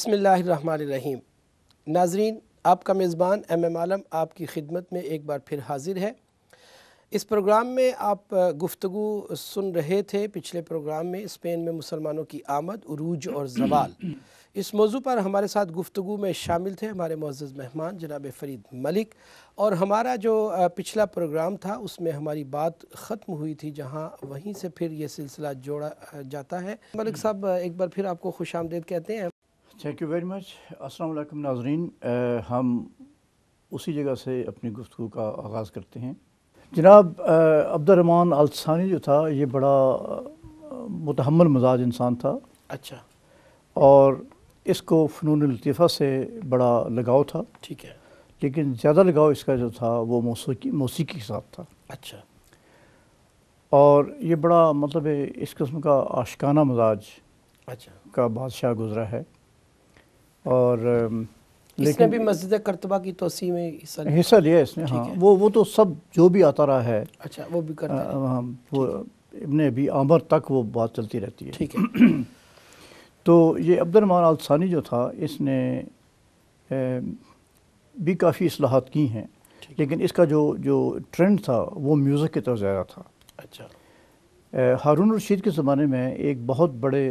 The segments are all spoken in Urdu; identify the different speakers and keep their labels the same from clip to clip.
Speaker 1: بسم اللہ الرحمن الرحیم۔ ناظرین، آپ کا میزبان ایم عالم آپ کی خدمت میں ایک بار پھر حاضر ہے۔ اس پروگرام میں آپ گفتگو سن رہے تھے پچھلے پروگرام میں اسپین میں مسلمانوں کی آمد، عروج اور زوال۔ اس موضوع پر ہمارے ساتھ گفتگو میں شامل تھے ہمارے معزز مہمان جناب فرید ملک، اور ہمارا جو پچھلا پروگرام تھا اس میں ہماری بات ختم ہوئی تھی جہاں وہیں سے پھر یہ سلسلہ جوڑا جاتا ہے۔ ملک صاحب، ایک بار پھر آپ کو خوش آمدید کہتے ہیں۔
Speaker 2: Thank you very much. السلام علیکم ناظرین، ہم اسی جگہ سے اپنی گفتگو کا آغاز کرتے ہیں۔ جناب عبد الرحمن الثانی جو تھا یہ بڑا متحمل مزاج انسان تھا،
Speaker 1: اچھا،
Speaker 2: اور اس کو فنون لطیفہ سے بڑا لگاؤ تھا،
Speaker 1: ٹھیک ہے،
Speaker 2: لیکن زیادہ لگاؤ اس کا جو تھا وہ موسیقی کے ساتھ تھا،
Speaker 1: اچھا،
Speaker 2: اور یہ بڑا مطلب اس قسم کا عاشقانہ مزاج
Speaker 1: اچھا۔
Speaker 2: کا بادشاہ گزرا ہے، اور
Speaker 1: اس نے بھی مسجد کرتبہ کی توسیع میں
Speaker 2: حصہ لیا اس نے، ہاں، وہ تو سب جو بھی آتا رہا ہے،
Speaker 1: اچھا، وہ بھی کرتا ہے،
Speaker 2: وہ ابن ابی عامر تک وہ بات چلتی رہتی ہے،
Speaker 1: ٹھیک ہے۔
Speaker 2: تو یہ عبد الرحمن الثانی جو تھا اس نے بھی کافی اصلاحات کی ہیں، لیکن اس کا جو ٹرینڈ تھا وہ میوزک کی طرف زیادہ تھا۔
Speaker 1: اچھا،
Speaker 2: ہارون الرشید کے زمانے میں ایک بہت بڑے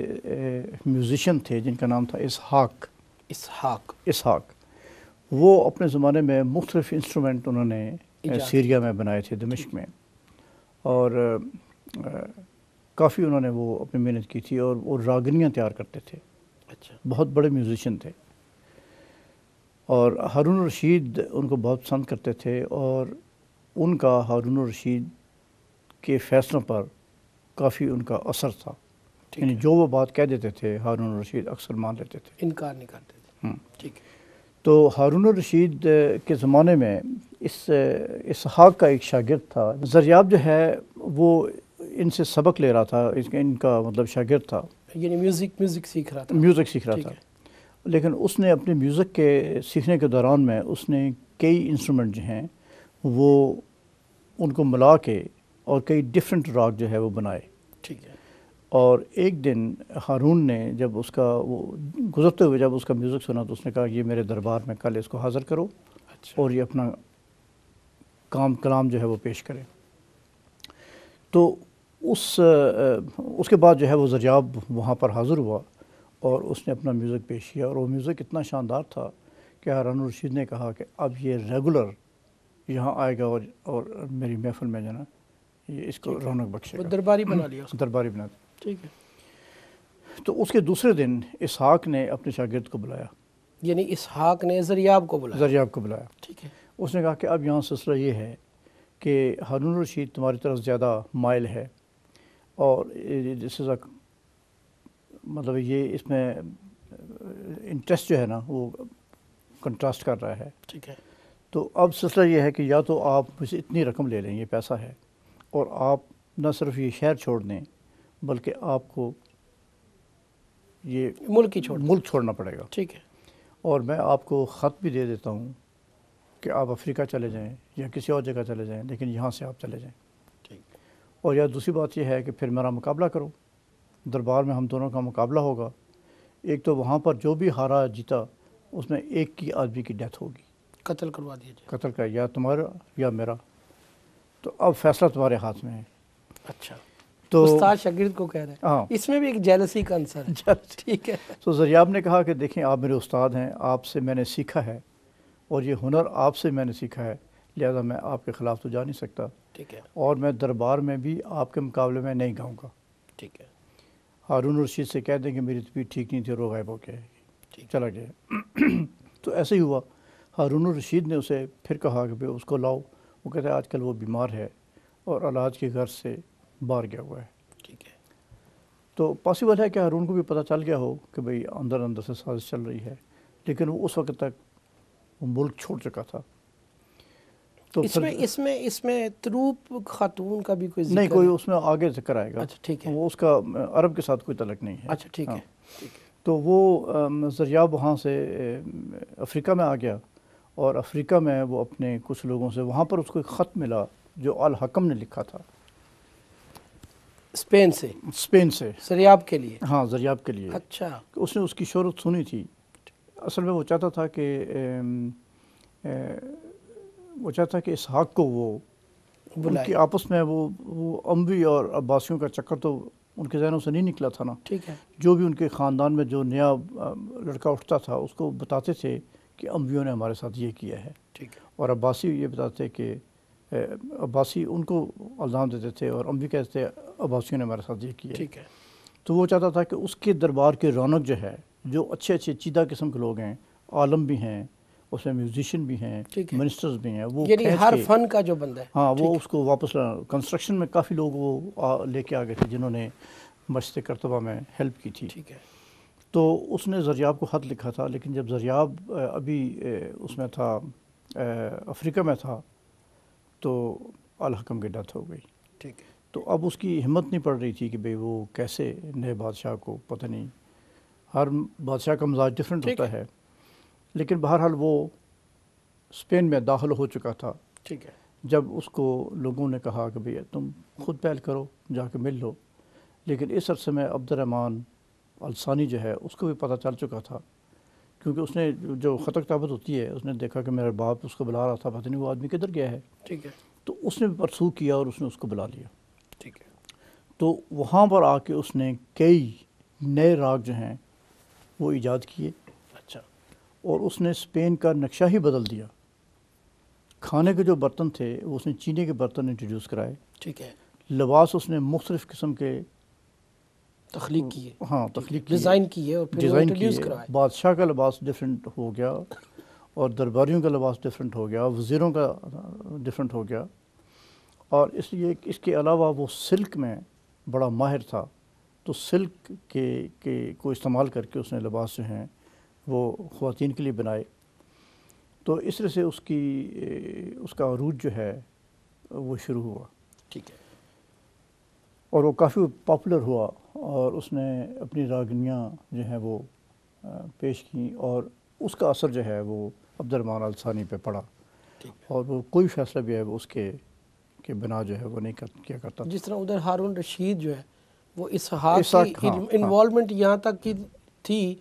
Speaker 2: میوزیشین تھے جن کا نام تھا اسحاق۔ وہ اپنے زمانے میں مختلف انسٹرومنٹ انہوں نے سیریا میں بنائے تھے، دمشق میں، اور کافی انہوں نے وہ اپنی محنت کی تھی، اور وہ راگنیاں تیار کرتے تھے،
Speaker 1: اچھا،
Speaker 2: بہت بڑے میوزیشین تھے، اور ہارون الرشید ان کو بہت پسند کرتے تھے، اور ان کا ہارون الرشید کے فیصلوں پر کافی ان کا اثر تھا، یعنی جو وہ بات کہہ دیتے تھے ہارون الرشید اکثر مان لیتے تھے،
Speaker 1: انکار نہیں کرتے تھے، ٹھیک ہے۔
Speaker 2: تو ہارون الرشید کے زمانے میں اسحاق کا ایک شاگرد تھا، زریاب جو ہے وہ ان سے سبق لے رہا تھا، ان کا مطلب شاگرد تھا،
Speaker 1: یعنی میوزک سیکھ رہا تھا،
Speaker 2: لیکن اس نے اپنے میوزک کے سیکھنے کے دوران میں اس نے کئی انسٹرومنٹ جو ہیں وہ ان کو ملا کے اور کئی ڈیفرنٹ راگ جو ہے وہ بنائے،
Speaker 1: ٹھیک ہے۔
Speaker 2: اور ایک دن ہارون نے جب اس کا وہ گزرتے ہوئے جب اس کا میوزک سنا تو اس نے کہا یہ میرے دربار میں کل اس کو حاضر کرو، اور یہ اپنا کلام جو ہے وہ پیش کرے۔ تو اس کے بعد جو ہے وہ زریاب وہاں پر حاضر ہوا اور اس نے اپنا میوزک پیش کیا، اور وہ میوزک اتنا شاندار تھا کہ ہارون الرشید نے کہا کہ اب یہ ریگولر یہاں آئے گا اور میری محفل میں جو نا یہ اس کو رونق بخشے گا،
Speaker 1: درباری بنا لیا،
Speaker 2: درباری بنا دیا،
Speaker 1: ٹھیک ہے۔
Speaker 2: تو اس کے دوسرے دن اسحاق نے اپنے شاگرد کو بلایا،
Speaker 1: یعنی اسحاق نے زریاب کو بلایا، ٹھیک ہے۔
Speaker 2: اس نے کہا کہ اب یہاں سلسلہ یہ ہے کہ ہارون الرشید تمہاری طرف زیادہ مائل ہے، اور مطلب یہ اس میں انٹرسٹ جو ہے نا وہ کنٹراسٹ کر رہا ہے،
Speaker 1: ٹھیک ہے۔
Speaker 2: تو اب سلسلہ یہ ہے کہ یا تو آپ مجھ سے اتنی رقم لے لیں، یہ پیسہ ہے، اور آپ نہ صرف یہ شہر چھوڑ دیں بلکہ آپ کو یہ ملک چھوڑنا پڑے گا،
Speaker 1: ٹھیک ہے،
Speaker 2: اور میں آپ کو خط بھی دے دیتا ہوں کہ آپ افریقہ چلے جائیں یا کسی اور جگہ چلے جائیں، لیکن یہاں سے آپ چلے جائیں،
Speaker 1: ٹھیک۔
Speaker 2: اور یا دوسری بات یہ ہے کہ پھر میرا مقابلہ کرو، دربار میں ہم دونوں کا مقابلہ ہوگا، ایک تو وہاں پر جو بھی ہارا جیتا اس میں ایک کی آدمی کی ڈیتھ ہوگی،
Speaker 1: قتل کروا دیا جائے،
Speaker 2: قتل کا، یا تمہارا یا میرا، تو اب فیصلہ تمہارے ہاتھ میں ہے۔
Speaker 1: اچھا،
Speaker 2: تو
Speaker 1: استاد شاگرد کو کہہ رہے ہیں،
Speaker 2: ہاں،
Speaker 1: اس میں بھی ایک جیلسی کا عنصر ہے، ٹھیک ہے۔
Speaker 2: تو زریاب نے کہا کہ دیکھیں آپ میرے استاد ہیں، آپ سے میں نے سیکھا ہے، اور یہ ہنر آپ سے میں نے سیکھا ہے، لہذا میں آپ کے خلاف تو جا نہیں سکتا،
Speaker 1: ٹھیک ہے،
Speaker 2: اور میں دربار میں بھی آپ کے مقابلے میں نہیں گاؤں گا،
Speaker 1: ٹھیک ہے،
Speaker 2: ہارون الرشید سے کہہ دیں کہ میری طبیعت ٹھیک نہیں تھی اور وہ غائب ہو گیا، چلا گیا۔ تو ایسے ہی ہوا، ہارون الرشید نے اسے پھر کہا کہ بھئی اس کو لاؤ، وہ کہتا ہے آج کل وہ بیمار ہے اور علاج کے غرض سے باہر گیا ہوا ہے،
Speaker 1: ٹھیک ہے۔
Speaker 2: تو پاسبل ہے کہ ہارون کو بھی پتہ چل گیا ہو کہ بھئی اندر سے سازش چل رہی ہے، لیکن وہ اس وقت تک وہ ملک چھوڑ چکا تھا۔ تو
Speaker 1: اس میں تروپ خاتون کا بھی کوئی ذکر
Speaker 2: نہیں، کوئی اس میں آگے ذکر آئے گا،
Speaker 1: اچھا، ٹھیک ہے،
Speaker 2: وہ اس کا عرب کے ساتھ کوئی تعلق نہیں ہے،
Speaker 1: اچھا، ٹھیک ہے، ٹھیک ہے۔
Speaker 2: تو وہ زریاب وہاں سے افریقہ میں آ گیا، اور افریقہ میں وہ اپنے کچھ لوگوں سے، وہاں پر اس کو ایک خط ملا جو الحکم نے لکھا تھا،
Speaker 1: اسپین سے
Speaker 2: سے
Speaker 1: زریاب کے لیے،
Speaker 2: ہاں، زریاب کے لیے،
Speaker 1: اچھا،
Speaker 2: اس نے اس کی شہرت سنی تھی اصل میں وہ چاہتا تھا کہ اسحاق کو وہ ان کی آپس میں وہ اموی اور عباسیوں کا چکر تو ان کے ذہنوں سے نہیں نکلا تھا نا.
Speaker 1: ٹھیک ہے.
Speaker 2: جو بھی ان کے خاندان میں جو نیا لڑکا اٹھتا تھا اس کو بتاتے تھے کہ امویوں نے ہمارے ساتھ یہ کیا ہے.
Speaker 1: ٹھیک ہے.
Speaker 2: اور عباسی یہ بتاتے کہ عباسی ان کو الزام دیتے تھے اور اموی کہتے تھے عباسیوں نے ہمارے ساتھ یہ کیا ہے.
Speaker 1: ٹھیک ہے.
Speaker 2: تو وہ چاہتا تھا کہ اس کے دربار کے رونق جو ہے، جو اچھے چیدہ قسم کے لوگ ہیں، عالم بھی ہیں، اس میں میوزیشین بھی ہیں، منسٹرز بھی ہیں، وہ
Speaker 1: یعنی ہر فن کا جو بندہ ہے،
Speaker 2: ہاں وہ اس کو واپس کنسٹرکشن میں کافی لوگ وہ لے کے آ گئے تھے جنہوں نے مسجد کرتبہ میں ہیلپ کی تھی.
Speaker 1: ٹھیک ہے.
Speaker 2: تو اس نے زریاب کو خط لکھا تھا، لیکن جب زریاب ابھی اس میں تھا افریقہ میں تھا تو الحکم کی ڈیتھ ہو گئی.
Speaker 1: ٹھیک ہے.
Speaker 2: تو اب اس کی ہمت نہیں پڑ رہی تھی کہ بھئی وہ کیسے نئے بادشاہ کو، پتہ نہیں ہر بادشاہ کا مزاج ڈیفرنٹ ہوتا ہے، لیکن بہرحال وہ اسپین میں داخل ہو چکا تھا.
Speaker 1: ٹھیک ہے.
Speaker 2: جب اس کو لوگوں نے کہا کہ بھئی تم خود پہل کرو، جا کے مل لو، لیکن اس عرصے میں عبد الرحمن الثانی جو ہے اس کو بھی پتہ چل چکا تھا، کیونکہ اس نے جو خط کتابت ہوتی ہے اس نے دیکھا کہ میرا باپ اس کو بلا رہا تھا، پتہ نہیں وہ آدمی کدھر گیا ہے.
Speaker 1: ٹھیک ہے.
Speaker 2: تو اس نے پرسو کیا اور اس نے اس کو بلا لیا.
Speaker 1: ٹھیک ہے.
Speaker 2: تو وہاں پر آ کے اس نے کئی نئے راگ جو ہیں وہ ایجاد کیے.
Speaker 1: اچھا.
Speaker 2: اور اس نے اسپین کا نقشہ ہی بدل دیا. کھانے کے جو برتن تھے وہ اس نے چینے کے برتن انٹروڈیوس کرائے.
Speaker 1: ٹھیک ہے.
Speaker 2: لباس اس نے مختلف قسم کے
Speaker 1: تخلیق کیے،
Speaker 2: ہاں تخلیق کیے،
Speaker 1: ڈیزائن کیے اور پھر انٹروڈیوس کرائے.
Speaker 2: بادشاہ کا لباس ڈیفرنٹ ہو گیا اور درباریوں کا لباس ڈیفرنٹ ہو گیا، وزیروں کا ڈیفرنٹ ہو گیا. اور اس لیے اس کے علاوہ وہ سلک میں بڑا ماہر تھا، تو سلک کے کو استعمال کر کے اس نے لباس جو ہیں وہ خواتین کے لیے بنائے. تو اس طرح سے اس کا عروج جو ہے وہ شروع ہوا.
Speaker 1: ٹھیک ہے.
Speaker 2: اور وہ کافی پاپولر ہوا اور اس نے اپنی راگنیاں جو ہیں وہ پیش کیں اور اس کا اثر جو ہے وہ عبد الرحمن الثانی پہ پڑا. اور وہ کوئی فیصلہ بھی ہے وہ اس کے بنا جو ہے وہ نہیں کیا کرتا.
Speaker 1: جس طرح ادھر ہارون رشید جو ہے وہ اسحاق کی انوالومنٹ یہاں تک کی تھی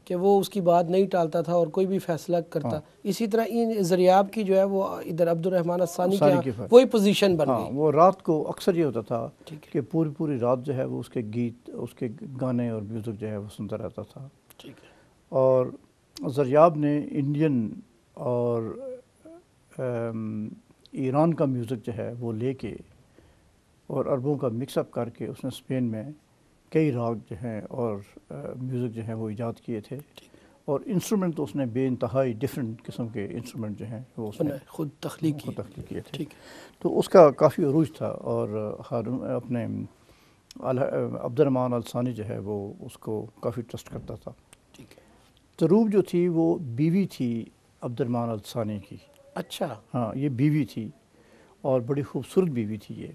Speaker 1: کہ وہ اس کی بات نہیں ٹالتا تھا اور کوئی بھی فیصلہ کرتا. اسی طرح زریاب کی جو ہے وہ ادھر عبد الرحمن الثانی کی وہی پوزیشن بن گئی.
Speaker 2: وہ رات کو اکثر یہ ہوتا تھا کہ پوری رات جو ہے وہ اس کے گیت، اس کے گانے اور میوزک جو ہے وہ سنتا رہتا تھا.
Speaker 1: ٹھیک ہے.
Speaker 2: اور زریاب نے انڈین اور ایران کا میوزک جو ہے وہ لے کے اور عربوں کا مکس اپ کر کے اس نے اسپین میں کئی راگ جو ہیں اور میوزک جو ہیں وہ ایجاد کیے تھے. اور انسٹرومنٹ تو اس نے بے انتہائی ڈفرینٹ قسم کے انسٹرومنٹ جو ہیں وہ اس نے
Speaker 1: خود تخلیق
Speaker 2: کیے تھے. تو اس کا کافی عروج تھا. اور اپنے عبد الرحمن الثانی جو ہے وہ اس کو کافی ٹرسٹ کرتا تھا. تروب جو تھی وہ بیوی تھی عبد الرحمن الثانی کی.
Speaker 1: اچھا.
Speaker 2: ہاں یہ بیوی تھی اور بڑی خوبصورت بیوی تھی یہ.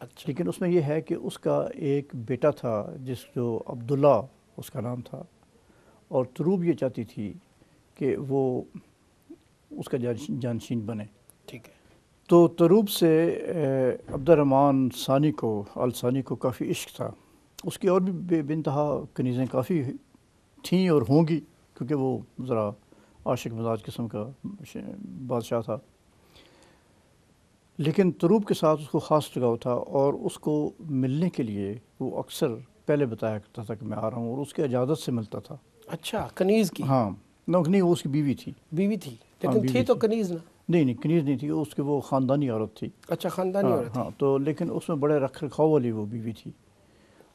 Speaker 1: اچھا.
Speaker 2: لیکن اس میں یہ ہے کہ اس کا ایک بیٹا تھا جو عبداللہ اس کا نام تھا، اور تروب یہ چاہتی تھی کہ وہ اس کا جانشین بنے.
Speaker 1: ٹھیک ہے.
Speaker 2: تو تروب سے عبد الرحمن الثانی کو کافی عشق تھا. اس کی اور بھی بے انتہا کنیزیں کافی تھیں اور ہوں گی، کیونکہ وہ ذرا عاشق مزاج قسم کا بادشاہ تھا. لیکن تروب کے ساتھ اس کو خاص لگاؤ تھا اور اس کو ملنے کے لیے وہ اکثر پہلے بتایا کرتا تھا کہ میں آ رہا ہوں، اور اس کی اجازت سے ملتا تھا.
Speaker 1: اچھا. کنیز کی؟
Speaker 2: ہاں نہیں، وہ اس کی بیوی تھی.
Speaker 1: بیوی تھی لیکن تھی تو کنیز نہ؟ نہیں
Speaker 2: کنیز نہیں تھی، اس کی وہ خاندانی عورت تھی.
Speaker 1: اچھا خاندانی عورت.
Speaker 2: ہاں تو لیکن اس میں بڑے رکھ رکھاؤ والی وہ بیوی تھی.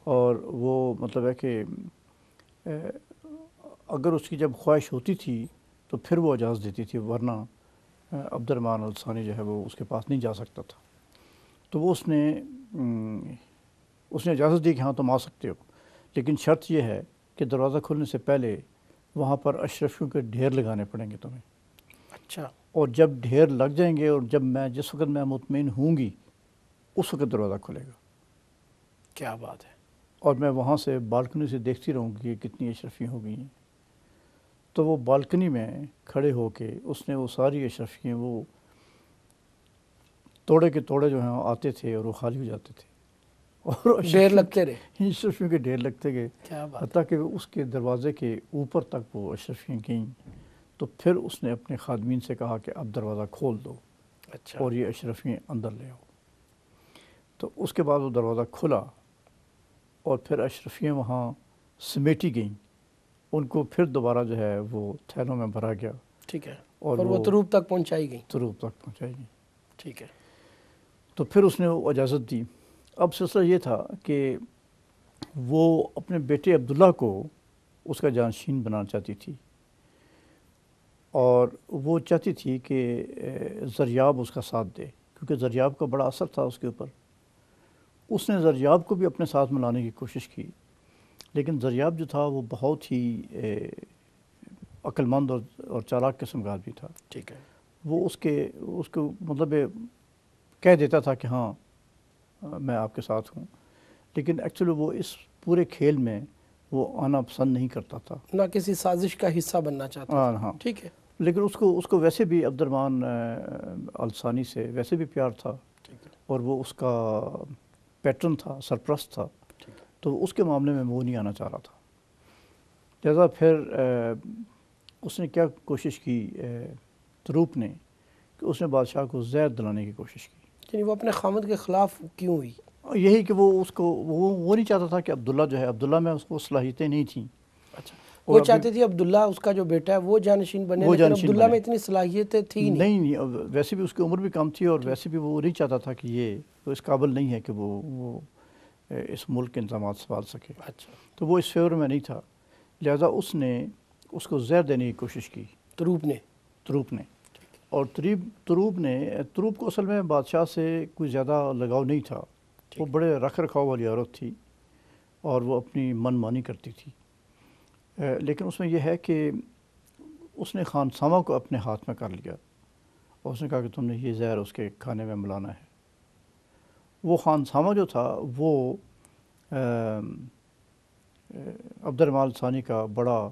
Speaker 2: اور وہ مطلب ہے کہ اگر اس کی جب خواہش ہوتی تھی تو پھر وہ اجازت دیتی تھی، ورنہ عبد الرحمن الثانی جو ہے وہ اس کے پاس نہیں جا سکتا تھا. تو وہ اس نے اجازت دی کہ ہاں تم آ سکتے ہو، لیکن شرط یہ ہے کہ دروازہ کھلنے سے پہلے وہاں پر اشرفیوں کے ڈھیر لگانے پڑیں گے تمہیں.
Speaker 1: اچھا.
Speaker 2: اور جب ڈھیر لگ جائیں گے اور جس وقت میں مطمئن ہوں گی اس وقت دروازہ کھلے گا.
Speaker 1: کیا بات ہے.
Speaker 2: اور میں وہاں سے بالکنی سے دیکھتی رہوں گی کہ کتنی اشرفیاں ہو گئی ہیں. تو وہ بالکنی میں کھڑے ہو کے اس نے وہ ساری اشرفیاں وہ توڑے کے توڑے جو ہیں آتے تھے اور وہ خالی ہو جاتے تھے. اور
Speaker 1: ڈھیر لگتے رہے،
Speaker 2: اشرفیوں کے ڈھیر لگتے گئے،
Speaker 1: کیا بات،
Speaker 2: حتیٰ کہ اس کے دروازے کے اوپر تک وہ اشرفیاں گئیں۔ تو پھر اس نے اپنے خادمین سے کہا کہ اب دروازہ کھول دو
Speaker 1: اچھا،
Speaker 2: اور یہ اشرفیاں اندر لے آؤ۔ تو اس کے بعد وہ دروازہ کھلا اور پھر اشرفیاں وہاں سمیٹی گئیں، ان کو پھر دوبارہ جو ہے وہ تھیلوں میں بھرا گیا
Speaker 1: ٹھیک ہے،
Speaker 2: اور
Speaker 1: اور وہ تروب تک پہنچائی گئی،
Speaker 2: تروب تک پہنچائی گئی۔
Speaker 1: ٹھیک ہے،
Speaker 2: تو پھر اس نے وہ اجازت دی۔ اب سلسلہ یہ تھا کہ وہ اپنے بیٹے عبداللہ کو اس کا جانشین بنانا چاہتی تھی، اور وہ چاہتی تھی کہ زریاب اس کا ساتھ دے، کیونکہ زریاب کا بڑا اثر تھا اس کے اوپر۔ اس نے زریاب کو بھی اپنے ساتھ ملانے کی کوشش کی، لیکن زریاب جو تھا وہ بہت ہی عقل مند اور چالاک قسم کا آدمی تھا۔
Speaker 1: ٹھیک ہے،
Speaker 2: وہ اس کو مطلب کہہ دیتا تھا کہ ہاں میں آپ کے ساتھ ہوں، لیکن ایکچولی وہ اس پورے کھیل میں وہ آنا پسند نہیں کرتا تھا،
Speaker 1: نہ کسی سازش کا حصہ بننا چاہتا تھا۔
Speaker 2: ہاں،
Speaker 1: ٹھیک ہے،
Speaker 2: لیکن اس کو ویسے بھی عبد الرحمن الثانی سے ویسے بھی پیار تھا، اور وہ اس کا پیٹرن تھا، سرپرست تھا، تو اس کے معاملے میں وہ نہیں آنا چاہ رہا تھا۔ لہذا پھر اس نے کیا کوشش کی تروپ نے، کہ اس نے بادشاہ کو زہر دلانے کی کوشش کی۔
Speaker 1: یعنی وہ اپنے خامد کے خلاف کیوں ہوئی؟
Speaker 2: یہی کہ وہ نہیں چاہتا تھا کہ عبداللہ جو ہے، عبداللہ میں اس کو صلاحیتیں نہیں تھیں۔
Speaker 1: اچھا، وہ چاہتے تھے عبداللہ اس کا جو بیٹا ہے وہ جانشین بنے، لیکن عبداللہ میں اتنی صلاحیتیں تھی
Speaker 2: نہیں، ویسے بھی اس کی عمر بھی کم تھی، اور ویسے بھی وہ نہیں چاہتا تھا کہ یہ اس قابل نہیں ہے کہ وہ اس ملک کے انتظامات سنبھال سکے۔
Speaker 1: اچھا،
Speaker 2: تو وہ اس فیور میں نہیں تھا، لہذا اس نے اس کو زہر دینے کی کوشش کی، تروپ نے۔ اور تروپ کو اصل میں بادشاہ سے کوئی زیادہ لگاؤ نہیں تھا، وہ بڑے رکھ رکھاؤ والی عورت تھی اور وہ اپنی من مانی کرتی تھی، لیکن اس میں یہ ہے کہ اس نے خانسامہ کو اپنے ہاتھ میں کر لیا، اور اس نے کہا کہ تم نے یہ زہر اس کے کھانے میں ملانا ہے۔ وہ خانسامہ جو تھا وہ عبد الرحمن الثانی کا بڑا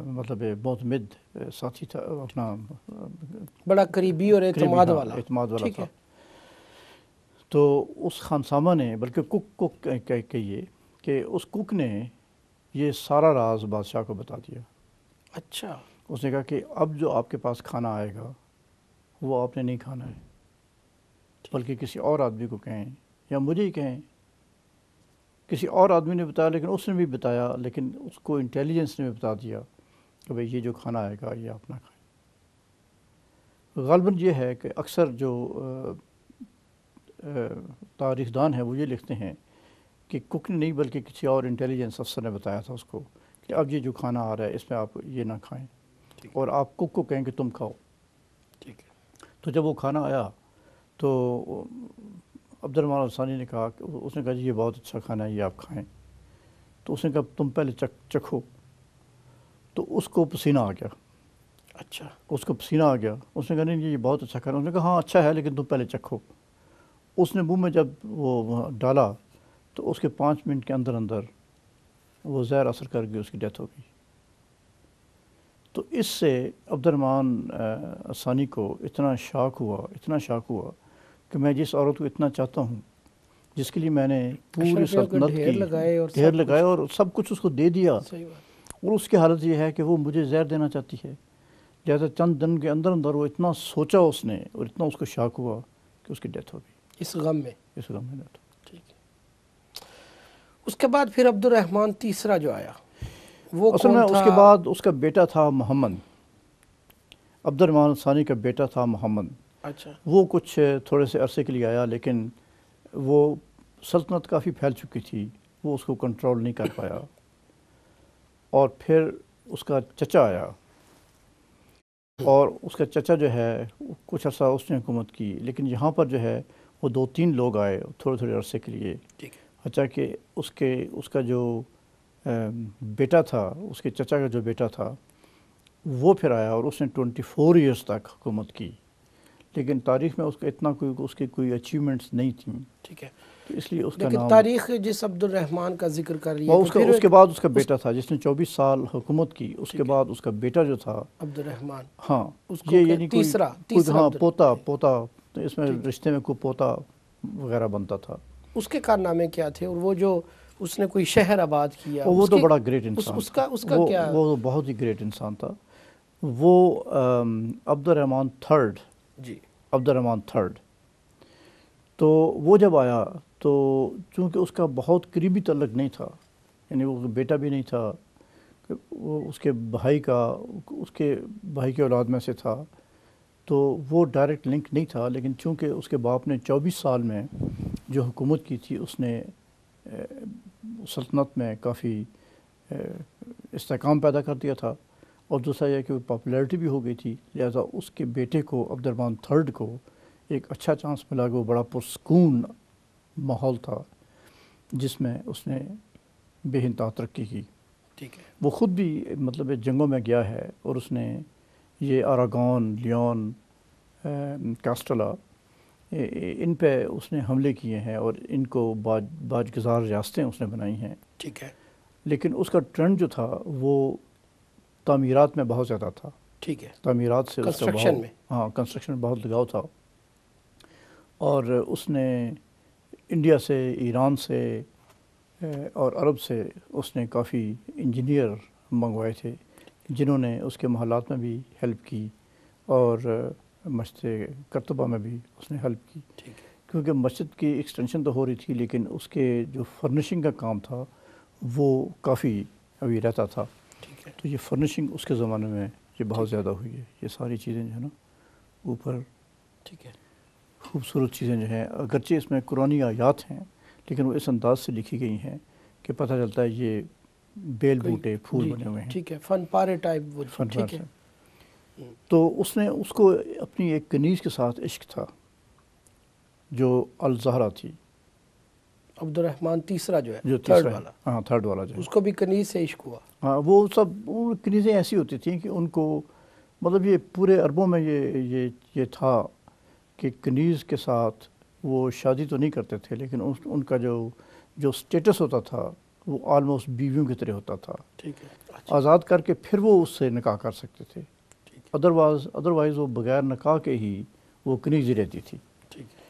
Speaker 2: مطلب معتمد ساتھی تھا، اپنا
Speaker 1: بڑا قریبی اور اعتماد والا
Speaker 2: تھا۔ تو اس خانسامہ نے، بلکہ کک کہیے کہ اس کک نے یہ سارا راز بادشاہ کو بتا دیا۔
Speaker 1: اچھا،
Speaker 2: اس نے کہا کہ اب جو آپ کے پاس کھانا آئے گا وہ آپ نے نہیں کھانا ہے، بلکہ کسی اور آدمی کو کہیں یا مجھے ہی کہیں۔ کسی اور آدمی نے بتایا، لیکن اس نے بھی بتایا، لیکن اس کو انٹیلیجنس نے بھی بتا دیا کہ بھئی یہ جو کھانا آئے گا یہ آپ نہ کھائیں۔ غالباً یہ ہے کہ اکثر جو تاریخ دان ہیں وہ یہ لکھتے ہیں کہ کک نے نہیں بلکہ کسی اور انٹیلیجنس افسر نے بتایا تھا اس کو کہ اب یہ جو کھانا آ رہا ہے اس میں آپ یہ نہ کھائیں، اور آپ کک کو کہیں کہ تم کھاؤ۔
Speaker 1: ٹھیک ہے،
Speaker 2: تو جب وہ کھانا آیا تو عبد الرحمن الثانی نے کہا کہ اس نے کہا جی یہ بہت اچھا کھانا ہے، یہ آپ کھائیں۔ تو اس نے کہا تم پہلے چکھو۔ تو اس کو پسینہ آ گیا۔
Speaker 1: اچھا،
Speaker 2: اس کو پسینہ آ گیا۔ اس نے کہا نہیں یہ بہت اچھا کھانا۔ اس نے کہا ہاں اچھا ہے، لیکن تم پہلے چکھو۔ اس نے منہ میں جب وہ ڈالا تو اس کے 5 منٹ کے اندر وہ زہر اثر کر گئی، اس کی ڈیتھ ہو گئی۔ تو اس سے عبد الرحمن الثانی کو اتنا شاک ہوا کہ میں جس عورت کو اتنا چاہتا ہوں، جس کے لیے میں نے پوری سلطنت کی ڈھیر لگائے اور سب کچھ اس کو دے دیا، اور اس کی حالت یہ ہے کہ وہ مجھے زہر دینا چاہتی ہے۔ لہٰذا چند دن کے اندر وہ اتنا سوچا اس نے، اور اتنا اس کو شاک ہوا کہ اس کی ڈیتھ ہو گئی،
Speaker 1: اس غم میں
Speaker 2: ڈیتھ ہو گئی۔
Speaker 1: ٹھیک ہے، اس کے بعد پھر عبد الرحمن تیسرا جو آیا وہ
Speaker 2: اصل میں
Speaker 1: کون تھا؟
Speaker 2: اس کے بعد اس کا بیٹا تھا محمد، عبد الرحمن الثانی کا بیٹا تھا محمد۔
Speaker 1: اچھا،
Speaker 2: وہ کچھ تھوڑے سے عرصے کے لیے آیا، لیکن وہ سلطنت کافی پھیل چکی تھی، وہ اس کو کنٹرول نہیں کر پایا، اور پھر اس کا چچا آیا، اور اس کا چچا جو ہے کچھ عرصہ اس نے حکومت کی، لیکن یہاں پر جو ہے وہ 2-3 لوگ آئے تھوڑے عرصے کے لیے، حتیٰ کہ اس کا جو بیٹا تھا، اس کے چچا کا جو بیٹا تھا وہ پھر آیا، اور اس نے 24 ایئرس تک حکومت کی، لیکن تاریخ میں اس کا اتنا اس کی کوئی اچیومنٹس نہیں تھیں۔
Speaker 1: ٹھیک ہے،
Speaker 2: تو اس لیے اس کا
Speaker 1: لیکن
Speaker 2: نام
Speaker 1: تاریخ جس عبد الرحمن کا ذکر کر رہی ہے
Speaker 2: اس کے بعد اس کا بیٹا تھا جس نے 24 سال حکومت کی، اس کے بعد اس کا بیٹا جو تھا
Speaker 1: عبد الرحمن،
Speaker 2: ہاں
Speaker 1: یہ یعنی تیسرا
Speaker 2: ہاں پوتا، اس میں رشتے میں کوئی پوتا وغیرہ بنتا تھا۔
Speaker 1: اس کے کارنامے کیا تھے، اور وہ جو اس نے کوئی شہر آباد کیا،
Speaker 2: وہ تو بڑا گریٹ انسان
Speaker 1: اس کا کیا؟
Speaker 2: وہ بہت ہی گریٹ انسان تھا وہ، عبد الرحمن تھرڈ،
Speaker 1: جی
Speaker 2: عبد الرحمن تھرڈ. تو وہ جب آیا تو چونکہ اس کا بہت قریبی تعلق نہیں تھا، یعنی وہ بیٹا بھی نہیں تھا، وہ اس کے بھائی کی اولاد میں سے تھا، تو وہ ڈائریکٹ لنک نہیں تھا. لیکن چونکہ اس کے باپ نے 24 سال میں جو حکومت کی تھی، اس نے سلطنت میں کافی استحکام پیدا کر دیا تھا، اور دوسرا یہ کہ پاپولیرٹی بھی ہو گئی تھی. لہذا اس کے بیٹے کو، عبد الرحمن تھرڈ کو، ایک اچھا چانس ملا کہ وہ بڑا پرسکون ماحول تھا جس میں اس نے بے انتہا ترقی کی.
Speaker 1: ٹھیک ہے.
Speaker 2: وہ خود بھی مطلب جنگوں میں گیا ہے، اور اس نے یہ آراگون، لیون، کاسٹلا، ان پہ اس نے حملے کیے ہیں، اور ان کو باجگزار ریاستیں اس نے بنائی ہیں.
Speaker 1: ٹھیک ہے.
Speaker 2: لیکن اس کا ٹرینڈ جو تھا وہ تعمیرات میں بہت زیادہ تھا.
Speaker 1: ٹھیک ہے.
Speaker 2: تعمیرات سے اس کا
Speaker 1: کنسٹرکشن میں،
Speaker 2: ہاں کنسٹرکشن میں بہت لگاؤ تھا. اور اس نے انڈیا سے، ایران سے اور عرب سے اس نے کافی انجینئر منگوائے تھے، جنہوں نے اس کے محلات میں بھی ہیلپ کی، اور مسجد کرتبہ میں بھی اس نے ہیلپ کی. کیونکہ مسجد کی ایکسٹینشن تو ہو رہی تھی، لیکن اس کے جو فرنیشنگ کا کام تھا وہ کافی ابھی رہتا تھا. تو یہ فرنیشنگ اس کے زمانے میں یہ بہت زیادہ ہوئی ہے. یہ ساری چیزیں جو ہے نا اوپر،
Speaker 1: ٹھیک ہے،
Speaker 2: خوبصورت چیزیں جو ہیں، اگرچہ اس میں قرآنی آیات ہیں، لیکن وہ اس انداز سے لکھی گئی ہیں کہ پتہ چلتا ہے یہ بیل بوٹے پھول بنے ہوئے ہیں.
Speaker 1: ٹھیک ہے، فن پارے ٹائپ وہ. ٹھیک ہے.
Speaker 2: تو اس کو اپنی ایک کنیز کے ساتھ عشق تھا جو الزہرا تھی.
Speaker 1: عبد الرحمن تیسرا جو ہے،
Speaker 2: جو
Speaker 1: تھرڈ والا،
Speaker 2: ہاں تھرڈ والا جو ہے،
Speaker 1: اس کو بھی کنیز سے عشق ہوا.
Speaker 2: ہاں وہ کنیزیں ایسی ہوتی تھیں کہ ان کو مطلب یہ پورے عربوں میں یہ تھا کہ کنیز کے ساتھ وہ شادی تو نہیں کرتے تھے، لیکن ان کا جو سٹیٹس ہوتا تھا وہ آلموسٹ بیویوں کی طرح ہوتا تھا.
Speaker 1: ٹھیک ہے.
Speaker 2: آزاد کر کے پھر وہ اس سے نکاح کر سکتے تھے. ادروائز وہ بغیر نکاح کے ہی وہ کنیز ہی رہتی تھی.
Speaker 1: ٹھیک ہے.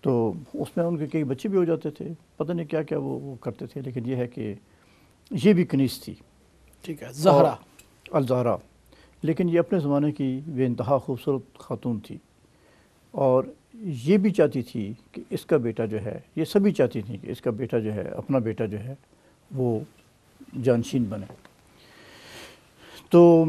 Speaker 2: تو اس میں ان کے کئی بچے بھی ہو جاتے تھے، پتہ نہیں کیا کیا وہ کرتے تھے. لیکن یہ ہے کہ یہ بھی کنیز تھی.
Speaker 1: ٹھیک ہے. زہرا،
Speaker 2: الزہرا. لیکن یہ اپنے زمانے کی بے انتہا خوبصورت خاتون تھی، اور یہ بھی چاہتی تھی کہ اس کا بیٹا جو ہے، یہ سبھی چاہتی تھیں کہ اس کا بیٹا جو ہے، اپنا بیٹا جو ہے وہ جانشین بنے. تو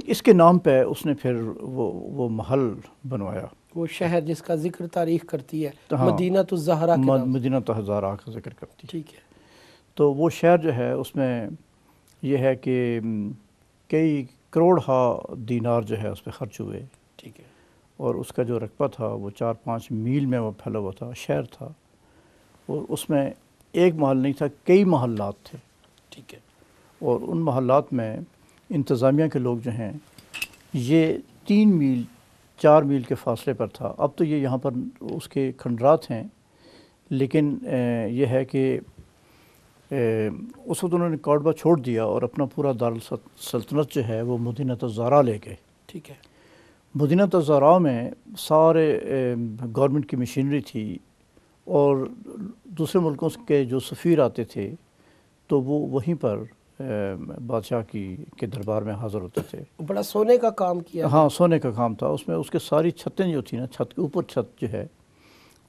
Speaker 2: اس کے نام پہ اس نے پھر وہ محل بنوایا،
Speaker 1: وہ شہر جس کا ذکر تاریخ کرتی ہے، مدینہ الزہرا کے نام.
Speaker 2: مدینہ الزہرا کا ذکر کرتی ہے.
Speaker 1: ٹھیک ہے.
Speaker 2: تو وہ شہر جو ہے اس میں یہ ہے کہ کئی کروڑ دینار جو ہے اس پہ خرچ ہوئے.
Speaker 1: ٹھیک ہے.
Speaker 2: اور اس کا جو رقبہ تھا وہ 4-5 میل میں وہ پھیلا ہوا تھا، شہر تھا. اور اس میں ایک محل نہیں تھا، کئی محلات تھے.
Speaker 1: ٹھیک ہے. اور
Speaker 2: ان محلات میں انتظامیہ کے لوگ جو ہیں، یہ 3 میل 4 میل کے فاصلے پر تھا. اب تو یہ یہاں پر اس کے کھنڈرات ہیں، لیکن یہ ہے کہ اس وقت انہوں نے کورڈوبا چھوڑ دیا اور اپنا پورا دارالسلطنت جو ہے وہ مدینہ الزہرا لے گئے.
Speaker 1: ٹھیک ہے.
Speaker 2: مدینہ الزہرا میں سارے گورنمنٹ کی مشینری تھی، اور دوسرے ملکوں کے جو سفیر آتے تھے تو وہ وہیں پر بادشاہ کے دربار میں حاضر ہوتے تھے.
Speaker 1: بڑا سونے کا کام کیا.
Speaker 2: ہاں سونے کا کام تھا. اس میں اس کے ساری چھتیں جو تھیں نا، چھت کے اوپر چھت جو ہے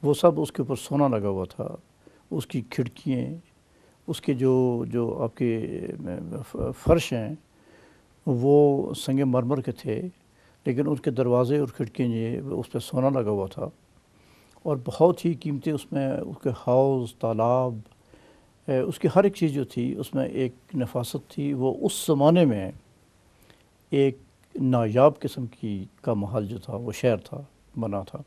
Speaker 2: وہ سب اس کے اوپر سونا لگا ہوا تھا. اس کی کھڑکیاں، اس کے جو آپ کے فرش ہیں وہ سنگ مرمر کے تھے، لیکن اس کے دروازے اور کھڑکیاں جو اس پہ سونا لگا ہوا تھا. اور بہت ہی قیمتی اس میں اس کے حوض، تالاب، اس کی ہر ایک چیز جو تھی اس میں ایک نفاست تھی. وہ اس زمانے میں ایک نایاب قسم کا محل جو تھا، وہ شہر تھا، بنا تھا.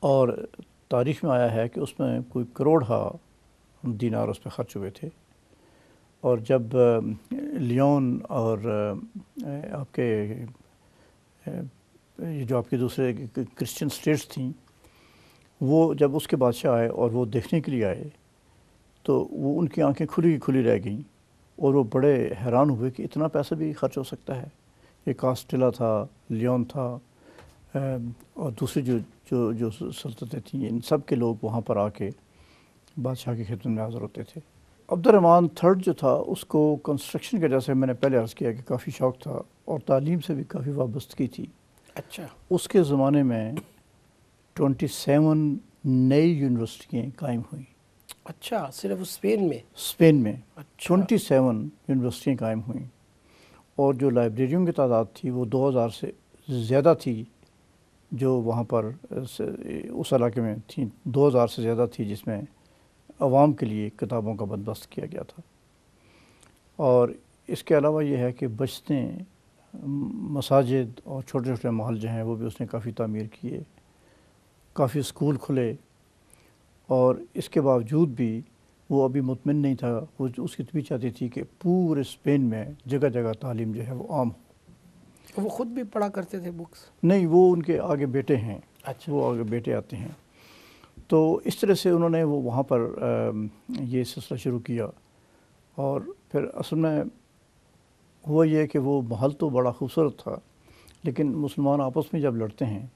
Speaker 2: اور تاریخ میں آیا ہے کہ اس میں کوئی کروڑ دینار اس پہ خرچ ہوئے تھے. اور جب لیون اور آپ کے جو آپ کے دوسرے کرسچن سٹیٹس تھیں، وہ جب اس کے بادشاہ آئے اور وہ دیکھنے کے لیے آئے تو وہ ان کی آنکھیں کھلی رہ گئیں، اور وہ بڑے حیران ہوئے کہ اتنا پیسہ بھی خرچ ہو سکتا ہے. یہ کاسٹلا تھا، لیون تھا، اور دوسری جو سلطنتیں تھیں، ان سب کے لوگ وہاں پر آ کے بادشاہ کی خدمت میں حاضر ہوتے تھے۔ عبد الرحمن تھرڈ جو تھا اس کو کنسٹرکشن کا، جیسے میں نے پہلے عرض کیا کہ کافی شوق تھا اور تعلیم سے بھی کافی وابستگی تھی۔
Speaker 1: اچھا،
Speaker 2: اس کے زمانے میں 27 نئی یونیورسٹیاں قائم ہوئیں۔
Speaker 1: اچھا، صرف اسپین میں؟
Speaker 2: اسپین میں
Speaker 1: اچھا
Speaker 2: 27 یونیورسٹیاں قائم ہوئیں، اور جو لائبریریوں کی تعداد تھی وہ 2000 سے زیادہ تھی، جو وہاں پر اس علاقے میں تھیں 2000 سے زیادہ تھی، جس میں عوام کے لیے کتابوں کا بندوبست کیا گیا تھا۔ اور اس کے علاوہ یہ ہے کہ بچتیں، مساجد اور چھوٹے چھوٹے محل جو ہیں وہ بھی اس نے کافی تعمیر کیے، کافی اسکول کھلے، اور اس کے باوجود بھی وہ ابھی مطمئن نہیں تھا، وہ اس کی بھی چاہتی تھی کہ پورے اسپین میں جگہ جگہ تعلیم جو ہے وہ عام ہو۔
Speaker 1: وہ خود بھی پڑھا کرتے تھے بکس؟
Speaker 2: نہیں، وہ ان کے آگے بیٹے ہیں۔
Speaker 1: اچھا،
Speaker 2: وہ آگے بیٹے آتے ہیں۔ تو اس طرح سے انہوں نے وہ وہاں پر یہ سلسلہ شروع کیا، اور پھر اصل میں ہوا یہ کہ وہ محل تو بڑا خوبصورت تھا، لیکن مسلمان آپس میں جب لڑتے ہیں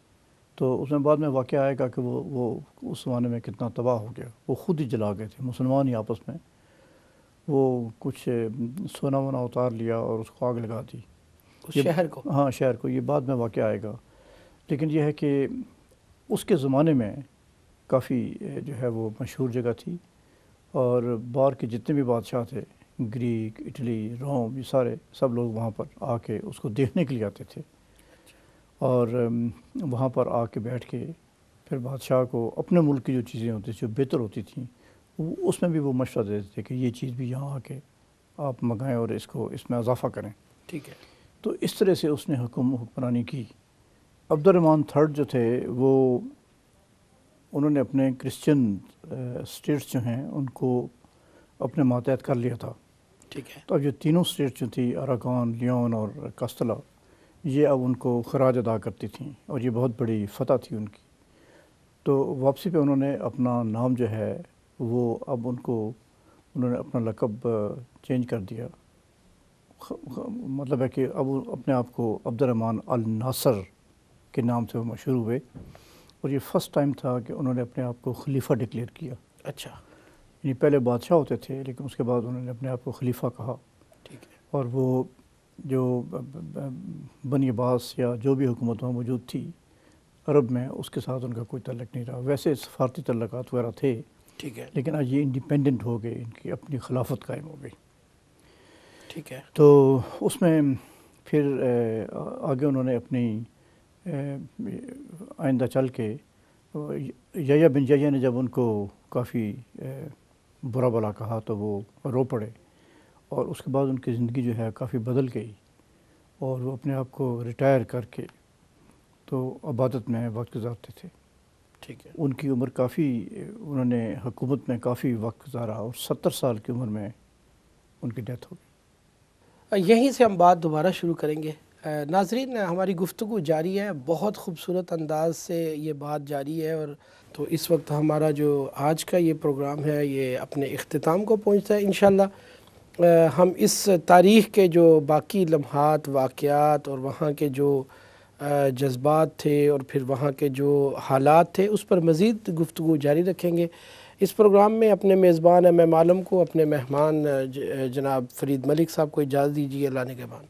Speaker 2: تو اس میں بعد میں واقعہ آئے گا کہ وہ اس زمانے میں کتنا تباہ ہو گیا۔ وہ خود ہی جلا گئے تھے مسلمان ہی آپس میں، وہ کچھ سونا وونا اتار لیا اور اس کو آگ لگا دی
Speaker 1: شہر کو۔
Speaker 2: ہاں، شہر کو۔ یہ بعد میں واقعہ آئے گا، لیکن یہ ہے کہ اس کے زمانے میں کافی جو ہے وہ مشہور جگہ تھی، اور باہر کے جتنے بھی بادشاہ تھے، گریک، اٹلی، روم، یہ سارے سب لوگ وہاں پر آ کے اس کو دیکھنے کے لیے آتے تھے، اور وہاں پر آ کے بیٹھ کے پھر بادشاہ کو اپنے ملک کی جو چیزیں ہوتی تھیں جو بہتر ہوتی تھیں اس میں بھی وہ مشورہ دیتے تھے کہ یہ چیز بھی یہاں آ کے آپ منگائیں اور اس میں اضافہ کریں۔
Speaker 1: ٹھیک ہے۔
Speaker 2: تو اس طرح سے اس نے حکمرانی کی۔ عبد الرحمن تھرڈ جو تھے وہ انہوں نے اپنے کرسچن اسٹیٹس جو ہیں ان کو اپنے ماتحت کر لیا تھا۔
Speaker 1: ٹھیک ہے۔
Speaker 2: تو اب یہ تینوں اسٹیٹس جو تھی، اراگون، لیون اور کاستلا، یہ اب ان کو خراج ادا کرتی تھیں، اور یہ بہت بڑی فتح تھی ان کی۔ تو واپسی پہ انہوں نے اپنا نام جو ہے وہ اب انہوں نے اپنا لقب چینج کر دیا، مطلب ہے کہ اب اپنے آپ کو عبد الرحمن الناصر کے نام سے وہ مشہور ہوئے، اور یہ فرسٹ ٹائم تھا کہ انہوں نے اپنے آپ کو خلیفہ ڈکلیئر کیا۔
Speaker 1: اچھا،
Speaker 2: یعنی پہلے بادشاہ ہوتے تھے، لیکن اس کے بعد انہوں نے اپنے آپ کو خلیفہ کہا۔
Speaker 1: ٹھیک ہے۔
Speaker 2: اور وہ جو بنی عباس یا جو بھی حکومت وہاں موجود تھی عرب میں، اس کے ساتھ ان کا کوئی تعلق نہیں رہا۔ ویسے سفارتی تعلقات وغیرہ تھے،
Speaker 1: ٹھیک ہے۔
Speaker 2: لیکن آج یہ انڈیپینڈنٹ ہو گئے، ان کی اپنی خلافت قائم ہو گئی۔
Speaker 1: ٹھیک ہے۔
Speaker 2: تو اس میں پھر آگے انہوں نے اپنی آئندہ چل کے یحییٰ بن یحییٰ نے جب ان کو کافی برا بلا کہا تو وہ رو پڑے، اور اس کے بعد ان کی زندگی جو ہے کافی بدل گئی، اور وہ اپنے آپ کو ریٹائر کر کے تو عبادت میں وقت گزارتے تھے۔
Speaker 1: ٹھیک ہے۔
Speaker 2: ان کی عمر کافی، انہوں نے حکومت میں کافی وقت گزارا، اور 70 سال کی عمر میں ان کی ڈیتھ ہو گئی۔
Speaker 1: یہیں سے ہم بات دوبارہ شروع کریں گے۔ ناظرین، ہماری گفتگو جاری ہے، بہت خوبصورت انداز سے یہ بات جاری ہے، اور تو اس وقت ہمارا جو آج کا یہ پروگرام ہے یہ اپنے اختتام کو پہنچتا ہے۔ انشاءاللہ ہم اس تاریخ کے جو باقی لمحات، واقعات اور وہاں کے جو جذبات تھے اور پھر وہاں کے جو حالات تھے اس پر مزید گفتگو جاری رکھیں گے۔ اس پروگرام میں اپنے میزبان ایم ایم عالم کو، اپنے مہمان جناب فرید ملک صاحب کو اجازت دیجیے۔ اللہ نگہبان۔